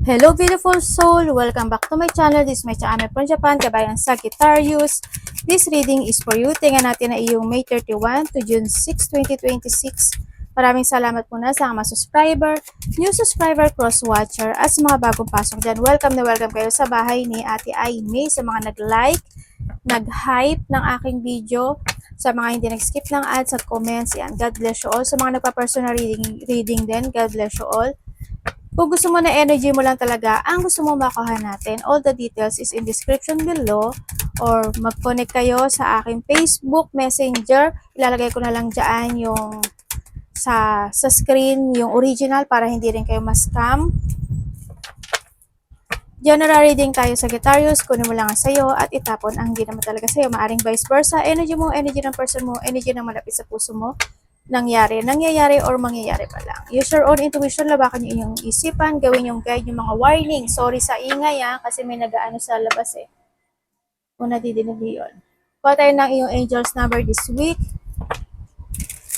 Hello beautiful soul! Welcome back to my channel. This is my channel from Japan, kabayan Sagittarius. This reading is for you. Tingnan natin na iyong May 31 to June 6, 2026. Maraming salamat muna sa mga subscriber, new subscriber, cross-watcher, at sa mga bagong pasok dyan. Welcome na welcome kayo sa bahay ni Ate Aimee, sa mga nag-like, nag-hype ng aking video, sa mga hindi nag-skip ng ads at comments. Yan, God bless you all. Sa mga nagpa-personal reading din, God bless you all. Kung gusto mo na energy mo lang talaga, ang gusto mo makuha natin, all the details is in description below, or mag-connect kayo sa aking Facebook Messenger. Ilalagay ko na lang dyan yung sa screen, yung original para hindi rin kayo ma-scam. General reading tayo sa Sagittarius, kunin mo lang ang sayo at itapon ang hindi naman talaga sayo. Maaring vice versa, energy mo, energy ng person mo, energy ng malapit sa puso mo, nangyayari, or mangyayari pa lang. Use your own intuition, labakan yung inyong isipan, gawin yung guide, yung mga warning. Sorry sa ingay kasi may nag-aano sa labas Kung nadidinig yun. Kuha tayo ng iyong angels number this week.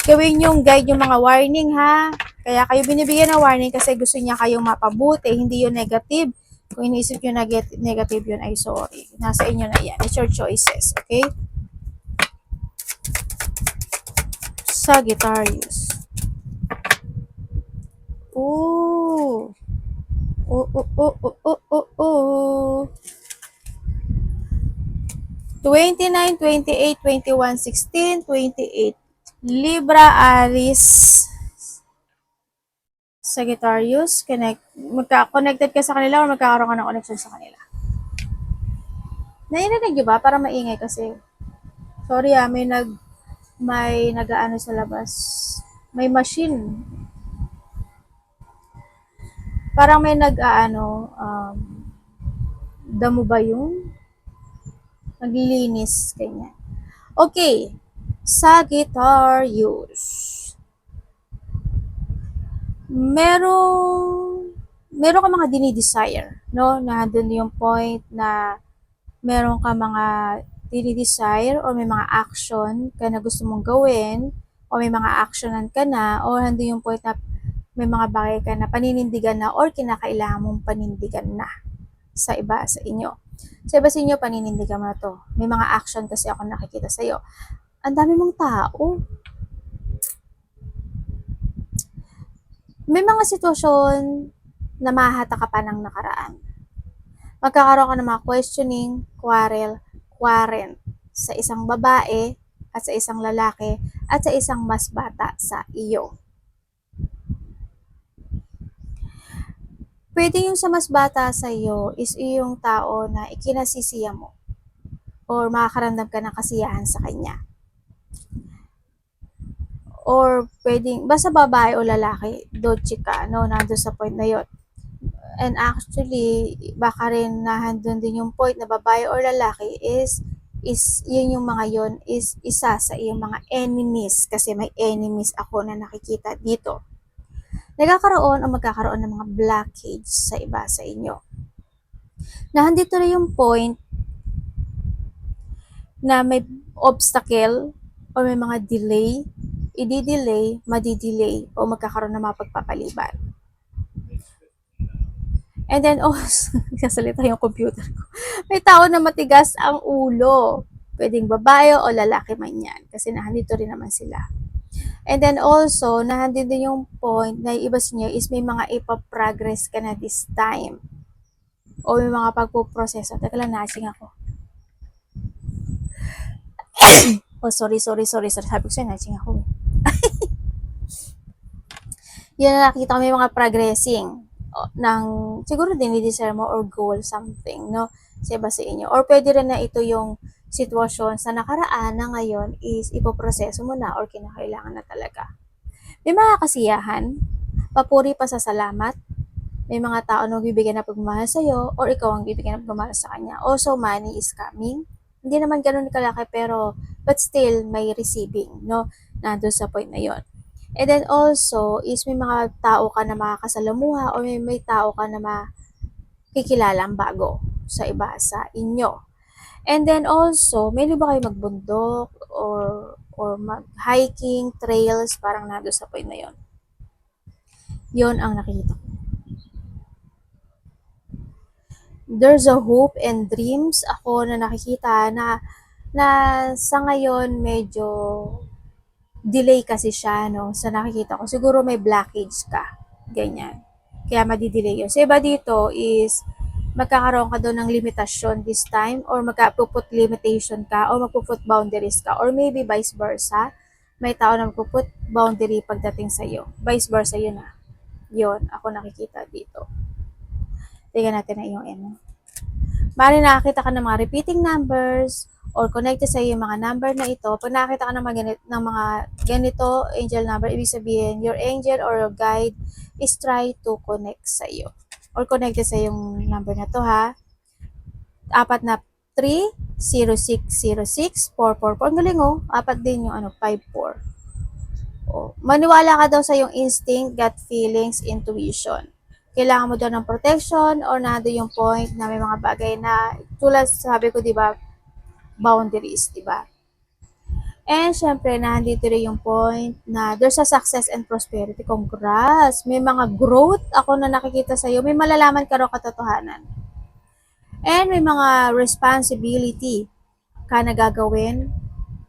Gawin yung guide, yung mga warning Kaya kayo binibigyan ng warning kasi gusto niya kayong mapabuti, hindi yung negative. Kung iniisip nyo negative yun, ay sorry. Nasa inyo na yan. It's your choices, okay? Sagittarius. Ooh. Oh. 29, 28, 21, 16, 28. Libra, Aries, Sagittarius. Connected ka sa kanila or magkakaroon ka ng connection sa kanila? Naiinag nyo ba? Para maingay kasi. Sorry may nag-aano sa labas. May machine. Parang may nag-aano, damo ba yun? Naglilinis, ganyan. Okay, Sagittarius. Meron ka mga dinidesire, no? Na doon yung point na meron ka mga dinidesire or may mga action ka na gusto mong gawin o may mga actionan ka na o hando yung point na may mga bagay ka na paninindigan na or kinakailangan mong panindigan na sa iba sa inyo. Sa iba sa inyo, paninindigan mo na to. May mga action kasi ako nakikita sa iyo. Ang dami mong tao. May mga sitwasyon na mahata ka pa ng nakaraan. Magkakaroon ka ng mga questioning, quarrel sa isang babae at sa isang lalaki at sa isang mas bata sa iyo. Pwede yung sa mas bata sa iyo is yung tao na ikinasisiya mo or makakaramdam ka ng kasiyahan sa kanya. Or pwedeng, basta babae o lalaki, dodgy ka, no, nandun sa point na yun. And actually, baka rin nahandun din yung point na babae or lalaki is yun yung mga yon is isa sa iyong mga enemies kasi may enemies ako na nakikita dito. Nagkakaroon o magkakaroon ng mga blockage sa iba sa inyo. Nahandito na yung point na may obstacle o may mga delay, i-delay, madi-delay o magkakaroon ng mga pagpapaliban. And then also, sasalita yung computer ko. May tao na matigas ang ulo. Pwedeng babae o lalaki man yan. Kasi nahandito rin naman sila. And then also, nahandito din yung point na iba sa inyo is may mga ipaprogress ka na this time. O may mga pagpuproseso. Teka lang, nasing ako. Oh, sorry. Sabi ko sa'yo, nasing ako. Yun na nakita ko may mga progressing ng siguro dinidesire mo or goal something, no? Sa iba sa inyo. Or pwede rin na ito yung sitwasyon sa nakaraan na ngayon is ipoproseso mo na or kinakailangan na talaga. May mga kasiyahan, papuri pa sa salamat, may mga tao na bibigyan ng pagmamahal sa'yo or ikaw ang bibigyan ng pagmamahal sa kanya. Also, money is coming. Hindi naman ganun kalaki pero but still may receiving, no? Nandun sa point na yon. And then also is may mga tao ka na makakasalamuha o may tao ka na makikilalang bago sa iba sa inyo. And then also, may ba kayo magbundok or mag-hiking, trails, parang nado sa point na yon. Yon ang nakikita ko. there's a hope and dreams ako na nakikita na sa ngayon medyo delay kasi siya, no? Sa nakikita ko, siguro may blockage ka. Ganyan. Kaya madidelay yun. Sa iba dito is, magkakaroon ka doon ng limitasyon this time or magpuput limitation ka or magpuput boundaries ka or maybe vice versa. May tao na magpuput boundary pagdating sa iyo. Vice versa yun ah. Yun, ako nakikita dito. Tingnan natin na yung ano. Mari nakakita ka ng mga repeating numbers or connected sa yung mga number na ito. Pag nakakita ka ng mga ganito angel number, ibig sabihin your angel or your guide is try to connect sa iyo or connected sa yung number na to ha. Apat na 3, 0, 6, 0, 6, 4, 4, 4. Ang galing oh. Apat din yung 5, 4. Oh. Maniwala ka daw sa yung instinct, gut feelings, intuition. Kailangan mo daw ng protection or nado yung point na may mga bagay na tulad sabi ko, di ba, boundaries, di ba? And syempre, nandito rin yung point na there's a success and prosperity. Congrats! May mga growth ako na nakikita sa'yo. May malalaman ka raw katotohanan. And may mga responsibility ka na gagawin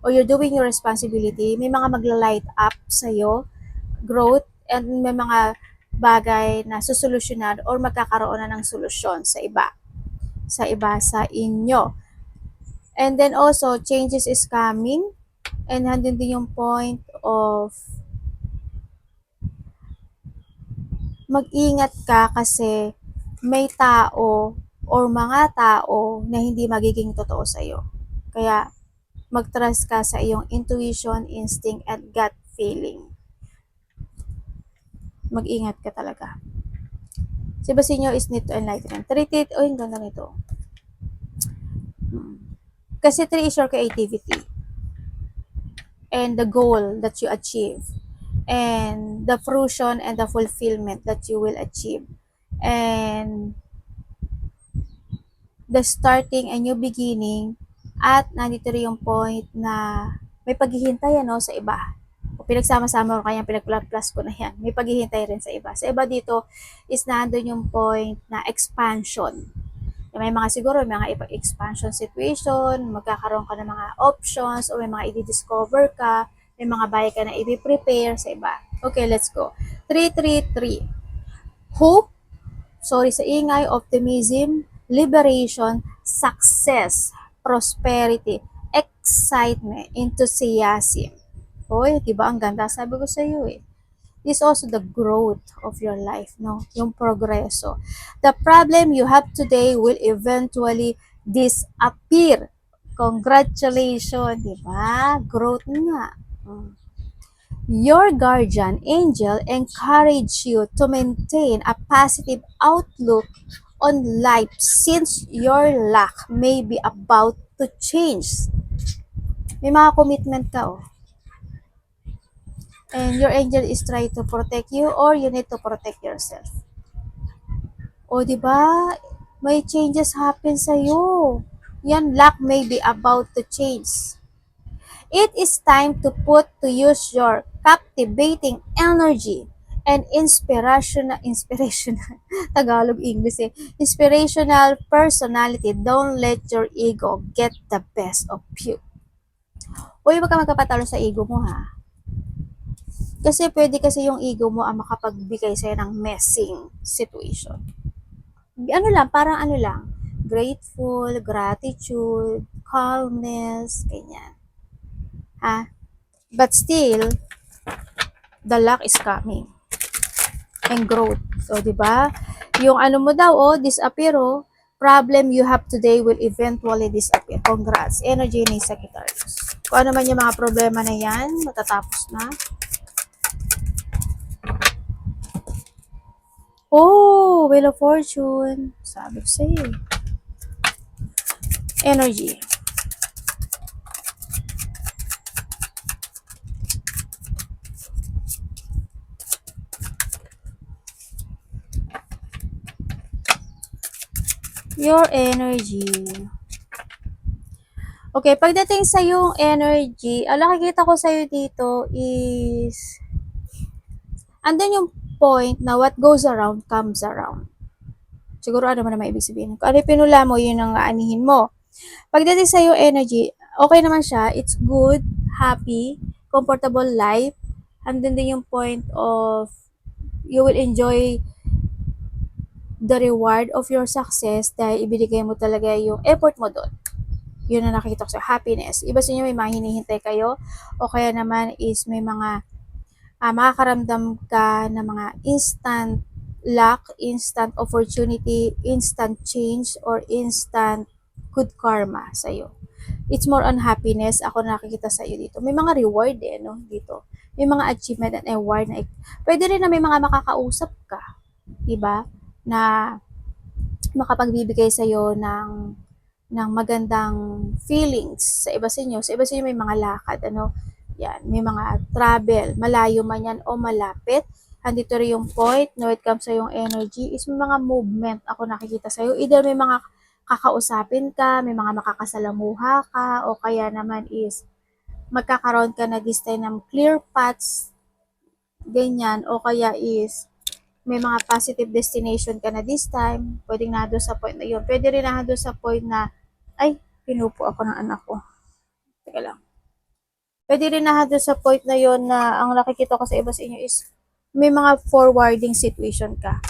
or you're doing your responsibility. May mga magla-light up sa'yo, growth, and may mga bagay na susolusyonan or magkakaroon na ng solusyon sa iba sa inyo. And then also, changes is coming and handun din yung point of mag-ingat ka kasi may tao or mga tao na hindi magiging totoo sa'yo. Kaya, mag-trust ka sa iyong intuition, instinct, and gut feeling. Mag-ingat ka talaga. Si Basinyo is need to enlightenment. Yung ganda nito. Kasi 3 is your creativity and the goal that you achieve and the fruition and the fulfillment that you will achieve and the starting and new beginning at nandito rin yung point na may paghihintay ano sa iba. O pinagsama-sama ko kaya pinag-plus ko na yan. May paghihintay rin sa iba. Sa iba dito is nandun yung point na expansion. May mga siguro, may mga expansion situation, magkakaroon ka ng mga options, o may mga i-discover ka, may mga bagay ka na i-prepare sa iba. Okay, let's go. 333. Hope, sorry sa ingay, optimism, liberation, success, prosperity, excitement, enthusiasm. Hoy, diba ang ganda? Sabi ko sa iyo eh. Is also the growth of your life, no? Yung progreso. The problem you have today will eventually disappear. Congratulations, di ba? Growth nga. Your guardian angel encourage you to maintain a positive outlook on life since your luck may be about to change. May mga commitment ka, oh. And your angel is trying to protect you or you need to protect yourself. O, di ba? May changes happen sa iyo. Yan, luck may be about to change. It is time to put to use your captivating energy and inspirational Tagalog English eh. Inspirational personality. Don't let your ego get the best of you. Uy, wag ka magkapatalo sa ego mo ha. Kasi pwede kasi yung ego mo ang makapagbigay sa'yo ng messing situation. Ano lang, parang ano lang, grateful, gratitude, calmness, ganyan. Ha? But still, the luck is coming. And growth. So, di ba? Yung ano mo daw, disappear, problem you have today will eventually disappear. Congrats. Energy ni Sagittarius. Kung ano man yung mga problema na yan, matatapos na. Oh, Wheel of Fortune. Sabi ko sa'yo. Energy. Your energy. Okay, pagdating sa yung energy, ang nakikita ko sa'yo dito is andun yung point na what goes around comes around. Siguro ano man naman ibig sabihin. Kung ano yung pinula mo, yun ang aanihin mo. Pagdating sa yung energy, okay naman siya. It's good, happy, comfortable life. Andun din yung point of you will enjoy the reward of your success dahil ibinigay mo talaga yung effort mo doon. Yun na nakikita ko sa happiness. Iba sa inyo may mga hinihintay kayo o kaya naman is may mga makakaramdam ka ng mga instant luck, instant opportunity, instant change, or instant good karma sa'yo. It's more on happiness. Ako nakikita sa iyo dito. May mga reward no, dito. May mga achievement and award na pwede rin na may mga makakausap ka, 'di ba? Na makapagbibigay sa iyo ng magandang feelings sa iba sa inyo. Sa iba sa inyo may mga lakad, ano, yan, may mga travel, malayo man yan o malapit. Andito rin yung point, no, it comes sa yung energy, is may mga movement ako nakikita sa iyo. Either may mga kakausapin ka, may mga makakasalamuha ka, o kaya naman is magkakaroon ka na this time ng clear paths, ganyan, o kaya is may mga positive destination ka na this time, pwedeng na doon sa point na yun. Pwede rin na doon sa point na, ay, pinupo ako ng anak ko. Teka lang. Pwede rin na doon sa point na yun na ang nakikita ko sa iba sa inyo is may mga forwarding situation ka.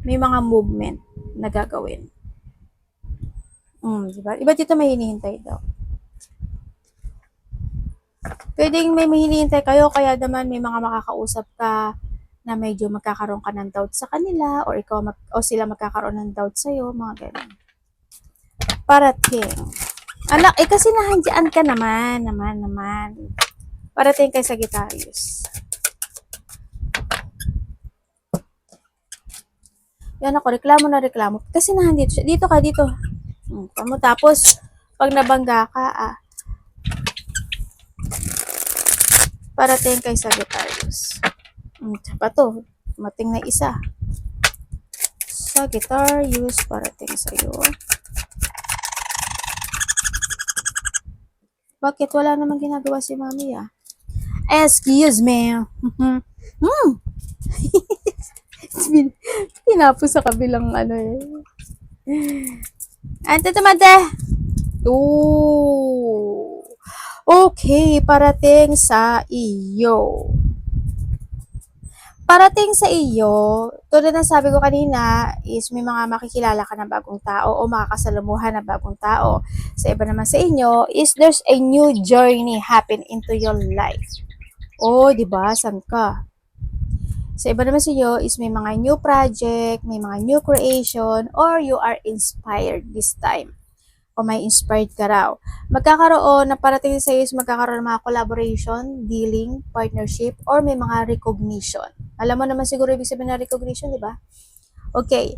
May mga movement na gagawin. Diba? Iba dito may hinihintay daw. Pwedeng may hinihintay kayo, kaya naman may mga makakausap ka na medyo magkakaroon ka ng doubt sa kanila or ikaw o sila magkakaroon ng doubt sa iyo, mga ganun. Parating. Anak, kasi nahandyan ka naman. Parating kay Sagittarius. Yan ako, reklamo na reklamo. Kasi nahandito siya. Dito ka, dito. Tapos, pag nabangga ka, parating kay Sagittarius. Pa to, mating na isa. Sagittarius, parating sa'yo. Bakit? Wala namang ginagawa si mami Excuse me. Tinapos sa kabilang ano Ante tumante. Ooh. Okay, parating sa iyo. Parating sa iyo, tulad ng sabi ko kanina, is may mga makikilala ka na bagong tao o makakasalamuhan na bagong tao. Sa iba naman sa inyo, is there's a new journey happen into your life. Di ba? San ka? Sa iba naman sa iyo, is may mga new project, may mga new creation, or you are inspired this time. O may inspired ka raw. Magkakaroon na parating sa iyo is magkakaroon ng mga collaboration, dealing, partnership, or may mga recognition. Alam mo naman siguro ibig sabihin ng recognition, di ba? Okay.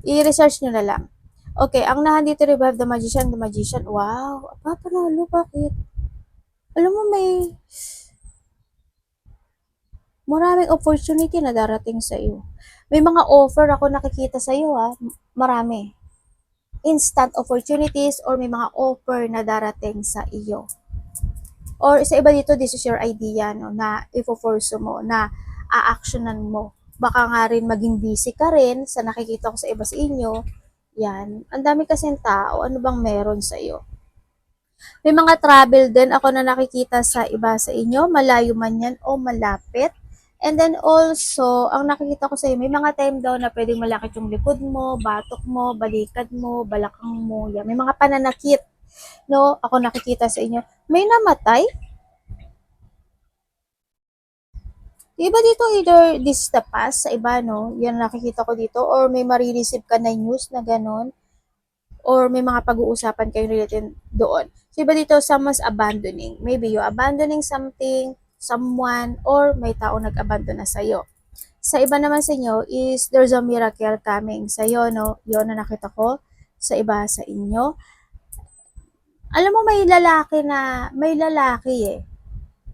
I-research nyo na lang. Okay, ang nahandito revive the magician. Wow, panalo, bakit? Alam mo, may maraming opportunity na darating sa iyo. May mga offer ako nakikita sa iyo, marami. Instant opportunities or may mga offer na darating sa iyo. Or sa iba dito, this is your idea, no, na ifo-force mo, na a-actionan mo. Baka nga rin maging busy ka rin sa nakikita ko sa iba sa inyo. Yan. Ang dami kasing tao. Ano bang meron sa iyo? May mga travel din ako na nakikita sa iba sa inyo. Malayo man yan o malapit. And then also, ang nakikita ko sa iyo, may mga time daw na pwedeng malakit yung likod mo, batok mo, balikat mo, balakang mo. Yan. May mga pananakit. No? Ako nakikita sa inyo. May namatay. Diba dito either this is the past sa iba, no? Yan nakikita ko dito. Or may marireceive ka na news na ganun. Or may mga pag-uusapan kayo related doon. So iba dito, someone's abandoning. Maybe you abandoning something, someone, or may tao nag-abandon na sa'yo. Sa iba naman sa inyo is there's a miracle coming sa'yo, no? Yun na nakita ko sa iba sa inyo. Alam mo, may lalaki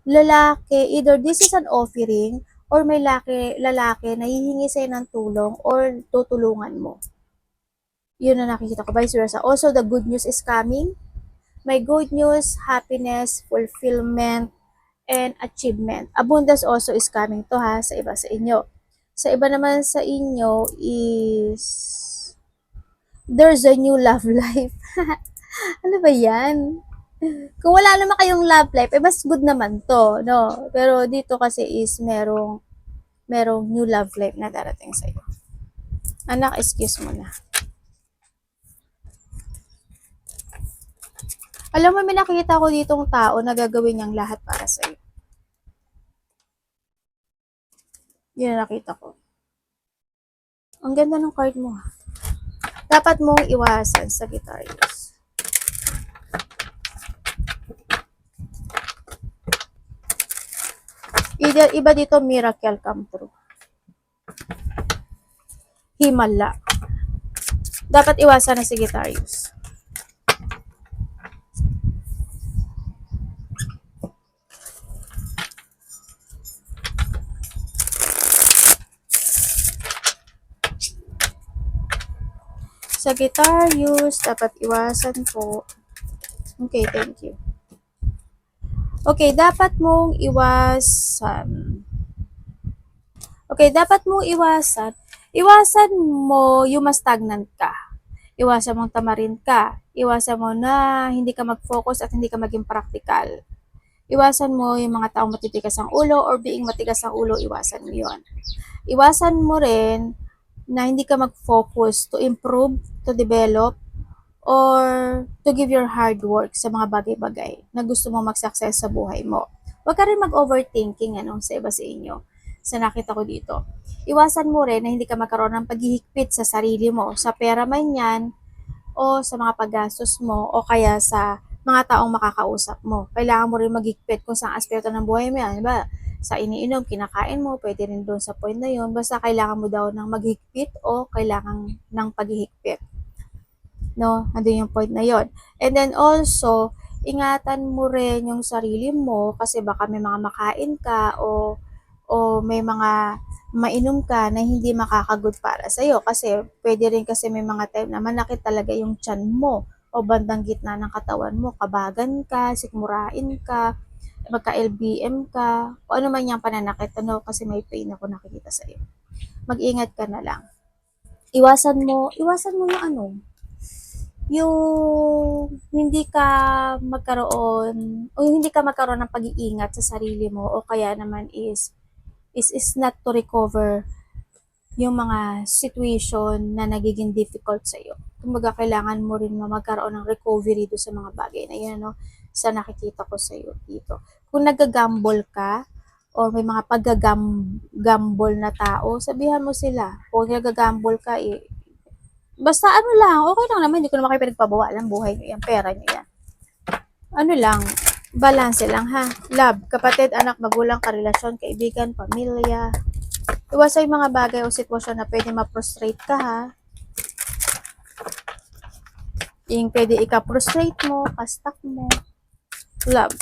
lalaki, either this is an offering or may lalaki na hihingi sa'yo ng tulong or tutulungan mo. Yun na nakikita ko. Vice versa. Also, the good news is coming. May good news, happiness, fulfillment, and achievement. Abundance also is coming to sa iba sa inyo. Sa iba naman sa inyo is there's a new love life. Ano ba yan? Kung wala naman kayong love life, eh mas good naman to, no? Pero dito kasi is merong new love life na darating sa'yo. Anak, excuse mo na. Alam mo, may nakikita ko ditong tao na gagawin niyang lahat para sa'yo. Yun ang nakita ko. Ang ganda ng card mo, ha? Dapat mong iwasan sa Sagittarius. Iba dito, miracle come true. Himala. Dapat iwasan na Sagittarius. Sagittarius, dapat iwasan po. Okay, thank you. Okay, dapat mong iwasan. Okay, dapat mong iwasan. Iwasan mo yung ma-stagnant ka. Iwasan mong tamarin ka. Iwasan mo na hindi ka mag-focus at hindi ka maging practical. Iwasan mo yung mga taong matitigas ang ulo or being matigas ang ulo, iwasan mo yun. Iwasan mo rin na hindi ka mag-focus to improve, to develop, or to give your hard work sa mga bagay-bagay na gusto mo mag-success sa buhay mo. Huwag ka rin mag-overthinking sa iba sa inyo. Sa nakita ko dito. Iwasan mo rin na hindi ka magkaroon ng paghihigpit sa sarili mo, sa pera man yan, o sa mga paggastos mo, o kaya sa mga taong makakausap mo. Kailangan mo rin maghigpit kung saan aspeto ng buhay mo yan. Diba? Sa iniinom, kinakain mo, pwede rin doon sa point na yun. Basta kailangan mo daw ng maghigpit o kailangan ng paghihigpit. No? Andun yung point na yon. And then also, ingatan mo rin yung sarili mo kasi baka may mga makain ka o may mga mainom ka na hindi makakagood para sa'yo. Kasi pwede rin kasi may mga time na manakit talaga yung tiyan mo o bandang gitna ng katawan mo. Kabagan ka, sikmurain ka, magka-LBM ka, o ano man yung pananakit, kasi may pain ako nakikita sa'yo. Mag-ingat ka na lang. Iwasan mo yung yung hindi ka magkaroon ng pag-iingat sa sarili mo o kaya naman is not to recover yung mga situation na nagiging difficult sa iyo. Kumbaga kailangan mo rin magkaroon ng recovery do sa mga bagay na yan, no? Sa nakikita ko sa iyo dito. Kung nagagamble ka or may mga paggagamble na tao, sabihan mo sila. Kung nagagamble ka, basta ano lang, okay lang naman, hindi ko naman kayo pinagpabawalan, buhay nyo yan, pera nyo yan. Ano lang, balance lang ha. Love, kapatid, anak, magulang, karelasyon, kaibigan, pamilya. Iwasan yung mga bagay o sitwasyon na pwede ma-frustrate ka ha. Yung pwede ika-frustrate mo, ka-stuck mo. Love.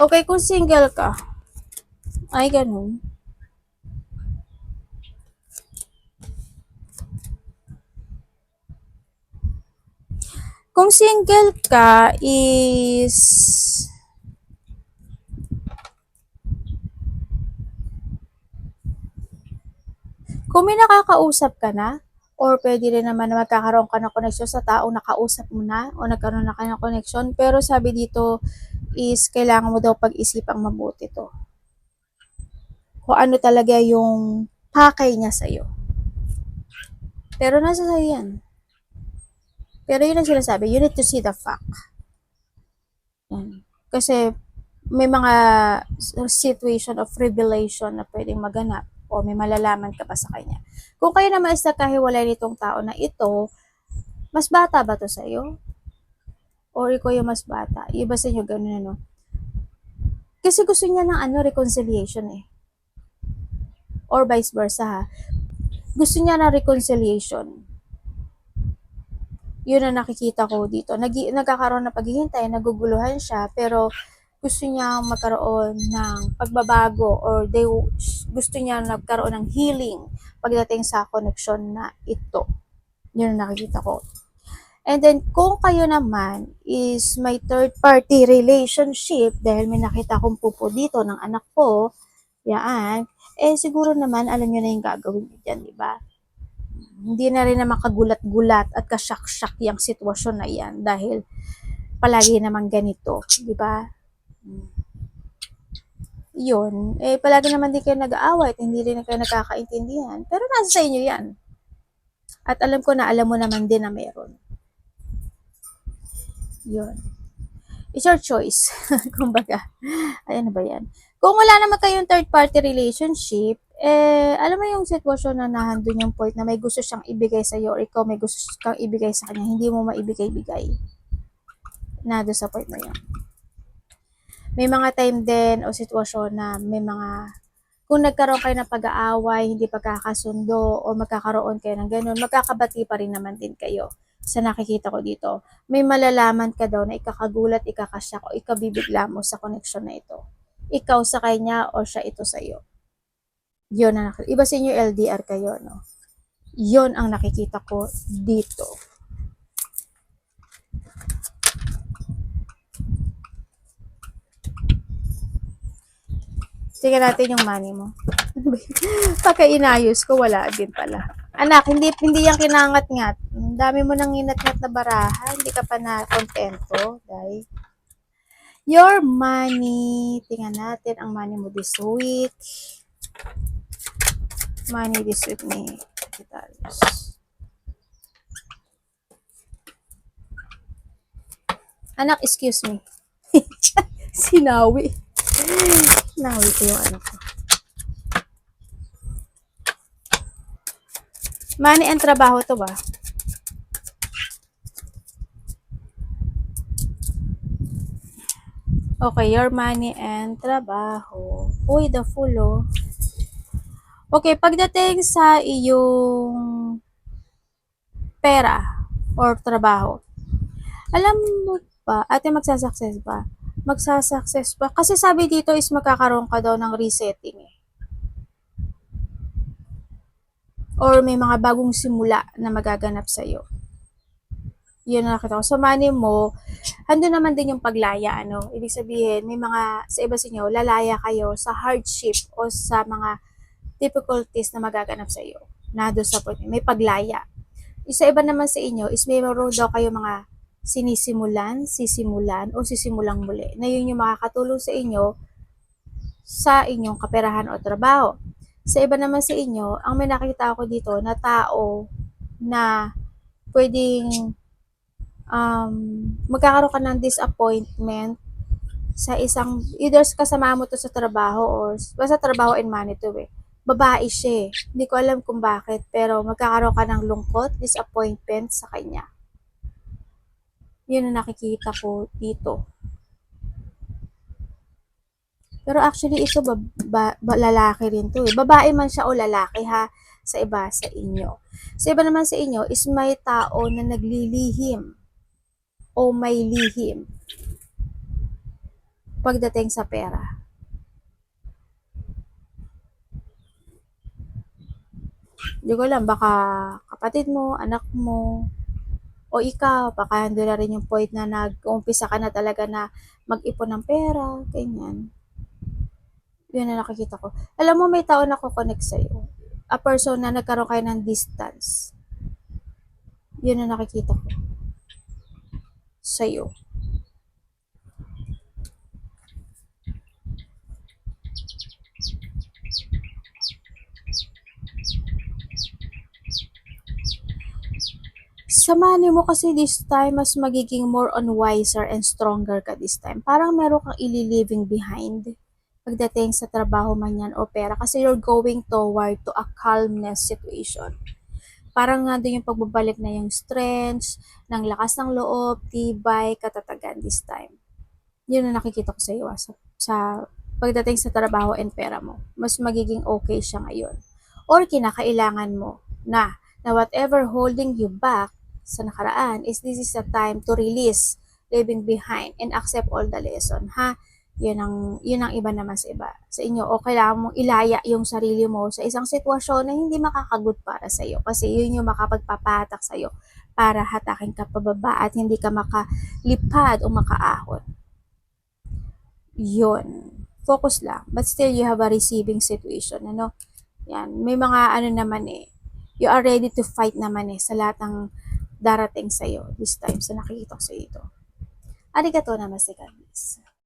Okay, kung single ka, ay ganun. Kung single ka is kung may nakakausap ka na, or pwede rin naman na magkakaroon ka ng connection sa taong nakausap mo na o nagkaroon na kayo ng connection, pero sabi dito is kailangan mo daw pag-isipang mabuti to. Kung ano talaga yung pakay niya sa'yo. Pero nasa sa'yo yan. Pero yun ang sinasabi, you need to see the fact. Yan. Kasi may mga situation of revelation na pwedeng maganap o may malalaman ka pa sa kanya. Kung kayo naman is nakahiwalay nitong tao na ito, mas bata ba to sa'yo? Or ikaw yung mas bata? Iba sa inyo ganun ano? Kasi gusto niya ng reconciliation eh. Or vice versa ha. Gusto niya ng reconciliation. Yun ang nakikita ko dito. Nagkakaroon ng paghihintay, naguguluhan siya, pero gusto niya magkaroon ng pagbabago or gusto niya nagkaroon ng healing pagdating sa connection na ito. Yun ang nakikita ko. And then, kung kayo naman is may third party relationship, dahil may nakita akong pupo dito ng anak ko, yan, siguro naman alam nyo na yung gagawin nyo dyan, di ba? Hindi na rin naman kagulat-gulat at kasyak-syak yung sitwasyon na yan dahil palagi naman ganito, di ba? Yun, palagi naman din kayo nag-aaway at hindi rin kayo nagkakaintindihan. Pero nasa sa inyo yan. At alam ko na alam mo naman din na meron. Yun. It's your choice. Kumbaga. Ayan na ba yan? Kung wala naman kayong third party relationship, alam mo yung sitwasyon na nahandun yung point na may gusto siyang ibigay sa'yo or ikaw may gusto kang ibigay sa kanya, hindi mo maibigay-bigay. Nado sa point na yun. May mga time din o sitwasyon na may mga, kung nagkaroon kayo ng pag-aaway, hindi pagkakasundo, o magkakaroon kayo ng ganun, magkakabati pa rin naman din kayo. Sa nakikita ko dito, may malalaman ka daw na ikakagulat, ikakasyak, o ikabibigla mo sa connection na ito. Ikaw sa kanya o siya ito sa'yo. Yun ang nakikita. Iba sa inyo LDR kayo, no? Yun ang nakikita ko dito. Tingnan natin yung money mo. Pagka inayos ko, wala din pala. Anak, hindi yan kinangat-ngat. Dami mo nang inat-ngat na baraha. Hindi ka pa na kontento. Dahil your money. Tingnan natin ang money mo this week. Money this week ni Sagittarius. Anak, excuse me. Sinawi. Sinawi ko yung ano ko. Money and trabaho to ba? Okay, your money and trabaho. Uy, the full, oh. Okay, pagdating sa iyong pera or trabaho, alam mo ba, ate magsasucess ba? Magsasucess ba? Kasi sabi dito is magkakaroon ka daw ng resetting eh. Or may mga bagong simula na magaganap sa'yo. Yun na nakita ko. Sa money mo, andun naman din yung paglaya, ano? Ibig sabihin, may mga, sa iba sa inyo, lalaya kayo sa hardship o sa mga difficulties na magaganap sa iyo. Nado sa point, may paglaya. Isa iba naman sa inyo is mayroon daw kayo mga sisimulan o sisimulang muli. Na yun yung makakatulong sa inyo sa inyong kaperahan o trabaho. Sa iba naman sa inyo, ang may nakita ako dito na tao na pwedeng magkakaroon ka ng disappointment sa isang, either kasama mo to sa trabaho or basta trabaho and money to eh. Babae siya eh. Hindi ko alam kung bakit, pero magkakaroon ka ng lungkot, disappointment sa kanya. Yun ang nakikita ko dito. Pero actually, ito lalaki rin to eh. Babae man siya o lalaki ha, sa iba sa inyo. Sa iba naman sa inyo is may tao na naglilihim o may lihim pagdating sa pera. Hindi ko alam, baka kapatid mo, anak mo, o ikaw, baka doon na rin yung point na nag-umpisa ka na talaga na mag-ipon ng pera, ganyan. Yun na nakikita ko. Alam mo, may tao na kukonect sa'yo. A person na nagkaroon kayo ng distance. Yun na nakikita ko. Sa'yo. Sa money mo kasi this time, mas magiging more on wiser and stronger ka this time. Parang meron kang ili-leaving behind pagdating sa trabaho man yan o pera kasi you're going toward to a calmness situation. Parang nga doon yung pagbabalik na yung strength, ng lakas ng loob, tibay, katatagan this time. Yun ang nakikita ko sa iyo sa pagdating sa trabaho and pera mo. Mas magiging okay siya ngayon. Or kinakailangan mo na whatever holding you back sa nakaraan is this is the time to release, leaving behind, and accept all the lesson, ha? Yun ang iba naman sa inyo, o kailangan mong ilaya yung sarili mo sa isang sitwasyon na hindi makakagood para sa'yo. Kasi yun yung makapagpapatak sa'yo para hatakin ka pababa at hindi ka makalipad o makaahon. Yun. Focus lang. But still, you have a receiving situation. Ano? Yan. May mga ano naman eh. You are ready to fight naman eh sa lahat ng darating sa'yo this time sa nakikita ko sa ito. Arigato namaste, God bless.